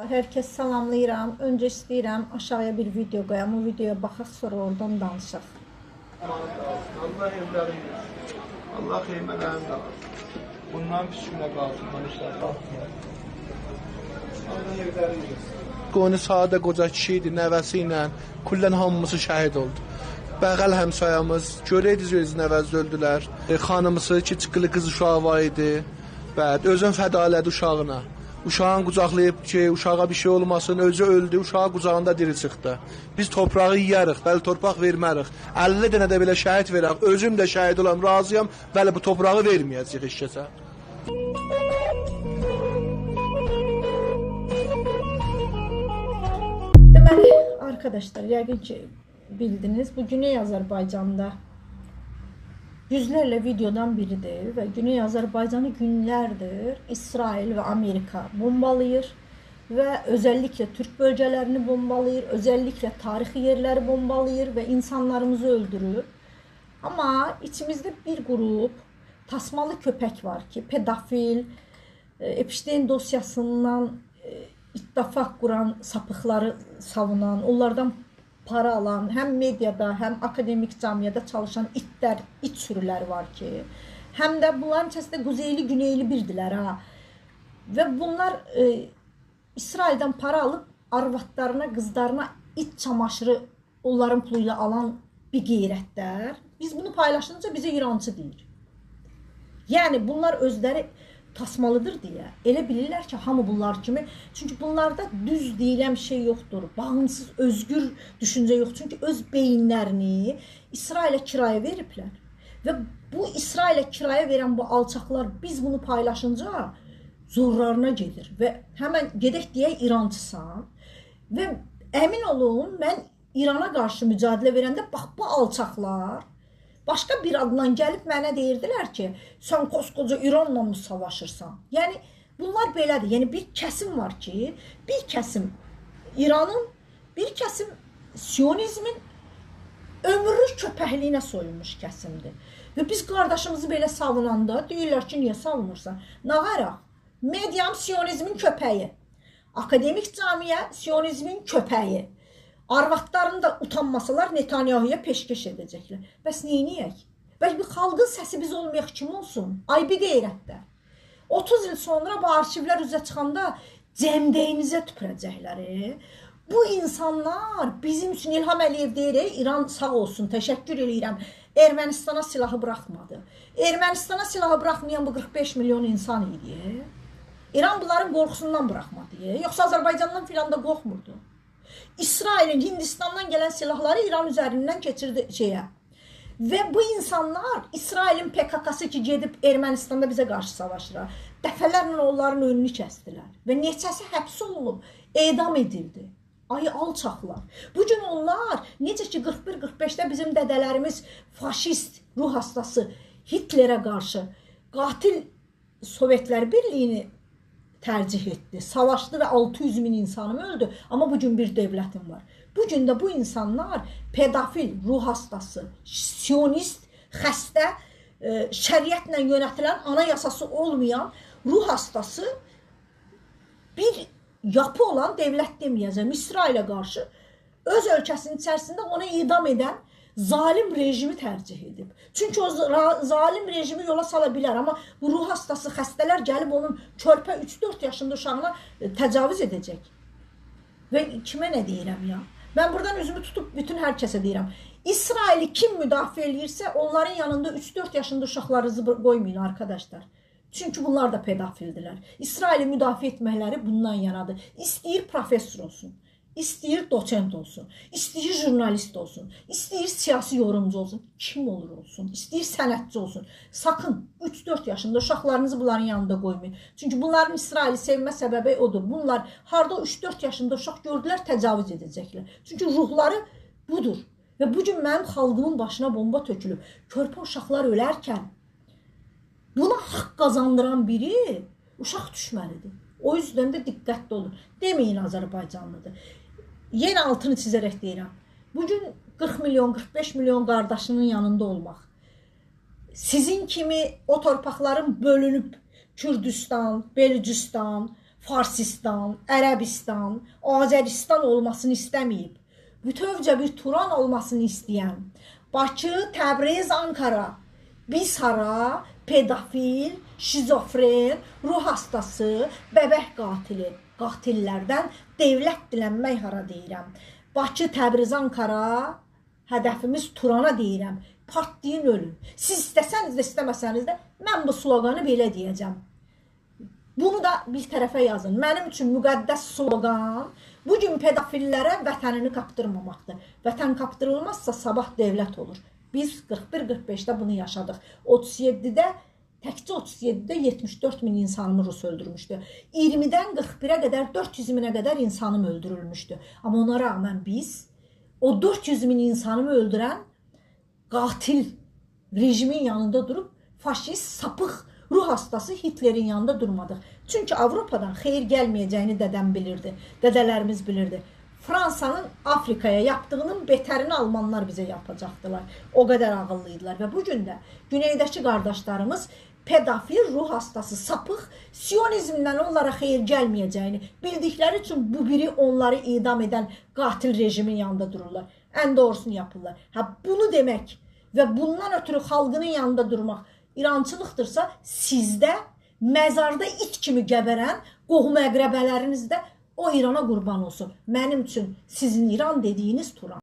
Herkes salamlayıram. Öncə istəyirəm aşağıya bir video qoyam. O videoya baxaq, sonra oradan danışaq. Allah evlərini versin. Allah xeymələrini də alsın. Bundan püskünə qalsın, danışlar qalsın. Allah evlərini versin. Qoni sadə qoca kişi idi, nəvəsi ilə kullən hamımızı şəhid oldu. Bəğəl həmsayamız, görəydiniz özünün əvəzdə öldülər. Xanımısı, kiçikli qız uşağı var idi. Bəd, özün fəda elədi uşağına. Uşağın qucaqlayıb ki, uşağa bir şey olmasın, özü öldü, uşağı qucağında diri çıxdı. Biz torpağı yiyərik, bəli torpaq vermərik. 50 dənə də belə şəhid verək, özüm də şəhid olam, razıyam, bəli bu torpağı verməyəcəyik heç kəsə. Deməli, arkadaşlar, yəqin ki bildiniz, bu Güney Azərbaycanda yüzlərlə videodan biridir və Güney Azərbaycanı günlərdir İsrail və Amerika bombalayır və özəlliklə Türk bölgələrini bombalayır, özəlliklə tarixi yerləri bombalayır və insanlarımızı öldürür. Amma içimizdə bir qrup tasmalı köpək var ki, pedofil, Epstein dosyasından ittifaq quran sapıqları savunan, onlardan para alan, həm mediada, həm akademik camiyyədə çalışan it sürüləri var ki, həm də bunların içərisində quzeyli, güneyli birdilər ha. Və bunlar İsraildən para alıb arvadlarına, qızlarına it çamaşırı onların puluyla alan bir qeyrətlər. Biz bunu paylaşınca bizə İrancı deyir. Yəni bunlar özləri tasmalıdır deyə elə bilirlər ki, hamı bunlar kimi. Çünki bunlarda düz deyilən şey yoxdur. Bağımsız, özgür düşüncə yox. Çünki öz beyinlərini İsrailə kiraya veriblər. Və bu İsrailə kiraya verən bu alçaqlar biz bunu paylaşınca zorlarına gedir. Və həmən gedək deyək İrancısan. Və əmin olun, mən İrana qarşı mücadilə verəndə bax bu alçaqlar başqa bir adından gəlib mənə deyirdilər ki, sən koskoca İranla mı savaşırsan? Yəni, bunlar belədir. Yəni, bir kəsim var ki, bir kəsim İranın, bir kəsim Siyonizmin ömürlük köpəkliyinə soyulmuş kəsimdir. Və biz qardaşımızı belə savunanda deyirlər ki, niyə savunursan? Nağaraq, mediam Siyonizmin köpəyi, akademik camiyə Siyonizmin köpəyi. Arvadlarını da utanmasalar Netanyahu'ya peşkeş edəcəklər. Bəs neyniyək? Bəs bir xalqın səsi biz olmayaq kim olsun? Ay bir qeyrətdə. 30 il sonra bu arşivlər üzə çıxanda cəmdəyinizə tüpürəcəklər. Bu insanlar bizim üçün İlham Əliyev deyir, İran sağ olsun, təşəkkür edirəm. Ermənistana silahı buraxmadı. Ermənistana silahı buraxmayan bu 45 milyon insan idi. İran bunların qorxusundan buraxmadı. Yoxsa Azərbaycandan filan da qorxmurdu. İsrailin Hindistandan gələn silahları İran üzərindən keçirdi şeyə. Və bu insanlar İsrailin PKK-sı ki gedib Ermənistanda bizə qarşı savaşır. Dəfələrlə onların önünü kəsdilər. Və neçəsi həbs olunub, edam edildi. Ay alçaqlar. Bugün onlar necə ki 41-45-də bizim dədələrimiz faşist, ruh hastası Hitlerə qarşı qatil Sovetlər Birliyini tercih etdi. Savaşdı və 600 min insanım öldü. Amma bugün bir devlətim var. Bugün də bu insanlar pedofil, ruh hastası, siyonist, xəstə, şəriətlə yönetilən, anayasası olmayan ruh hastası bir yapı olan devlət deməyəcəm. İsrailə qarşı öz ölkəsinin içərisində ona idam edən zalim rejimi tercih edib. Çünki o zalim rejimi yola sala bilər. Amma bu ruh hastası xəstələr gəlib onun körpə 3-4 yaşında uşağına təcavüz edəcək. Və kimə nə deyirəm ya? Mən buradan üzümü tutub bütün hər kəsə deyirəm. İsraili kim müdafiə edirsə onların yanında 3-4 yaşında uşaqlarınızı qoymayın arkadaşlar. Çünki bunlar da pedofildilər. İsraili müdafiə etməkləri bundan yanadır. İstəyir professor olsun. İstəyir doçent olsun, istəyir jurnalist olsun, istəyir siyasi yorumcu olsun, kim olur olsun, istəyir sənətçi olsun. Sakın 3-4 yaşında uşaqlarınızı bunların yanında qoymayın. Çünki bunların İsraili sevmə səbəbi odur. Bunlar harda 3-4 yaşında uşaq gördülər, təcavüz edəcəklər. Çünki ruhları budur. Və bugün mənim xalqımın başına bomba tökülüb. Körpə uşaqlar ölərkən buna haqq qazandıran biri uşaq düşməlidir. O yüzden de dikkatli olun. Demeyin Azərbaycanlıdır. Yenə altını çizərək deyirəm. Bugün 40 milyon, 45 milyon qardaşının yanında olmaq. Sizin kimi o torpaqların bölünüb Kürdistan, Belücistan, Farsistan, Ərəbistan, Azəristan olmasını istəməyib. Bütövcə bir Turan olmasını istəyən Bakı, Təbriz, Ankara, biz hara, pedofil, şizofren, ruh hastası, bəbək qatili, qatillərdən dövlət dilənmək hara deyirəm. Bakı, Təbriz, Ankara, hədəfimiz Turana deyirəm. Partlayın, ölün. Siz istəsəniz də, istəməsəniz də mən bu sloqanı belə deyəcəm. Bunu da bir tərəfə yazın. Mənim üçün müqəddəs sloqan bugün pedofillərə vətənini qaptırmamaqdır. Vətən qaptırılmazsa sabah dövlət olur. Biz 41-45-də bunu yaşadıq. 37-də, təkcə 37-də 74 min insanımı Rus öldürmüşdü. 20-dən 41-ə qədər 400 minə qədər insanım öldürülmüşdü. Amma ona rağmen biz o 400 min insanımı öldürən qatil rejimin yanında durub faşist, sapıq, ruh hastası Hitlerin yanında durmadıq. Çünki Avropadan xeyir gəlməyəcəyini dədəm bilirdi. Dədələrimiz bilirdi. Fransanın Afrikaya yaptığının betərini Almanlar bizə yapacaqdılar. O qədər ağıllıydılar. Və bugün də güneydəki qardaşlarımız pedofil, ruh hastası, sapıq, siyonizmdən onlara xeyir gəlməyəcəyini bildikləri üçün bu biri onları idam edən qatil rejimin yanında dururlar. Ən doğrusunu yapırlar. Bunu demək və bundan ötürü xalqının yanında durmaq İrançılıqdırsa, sizdə məzarda it kimi gəbərən qohum əqrəbələriniz də o İrana qurban olsun. Mənim üçün sizin İran dediyiniz Turan.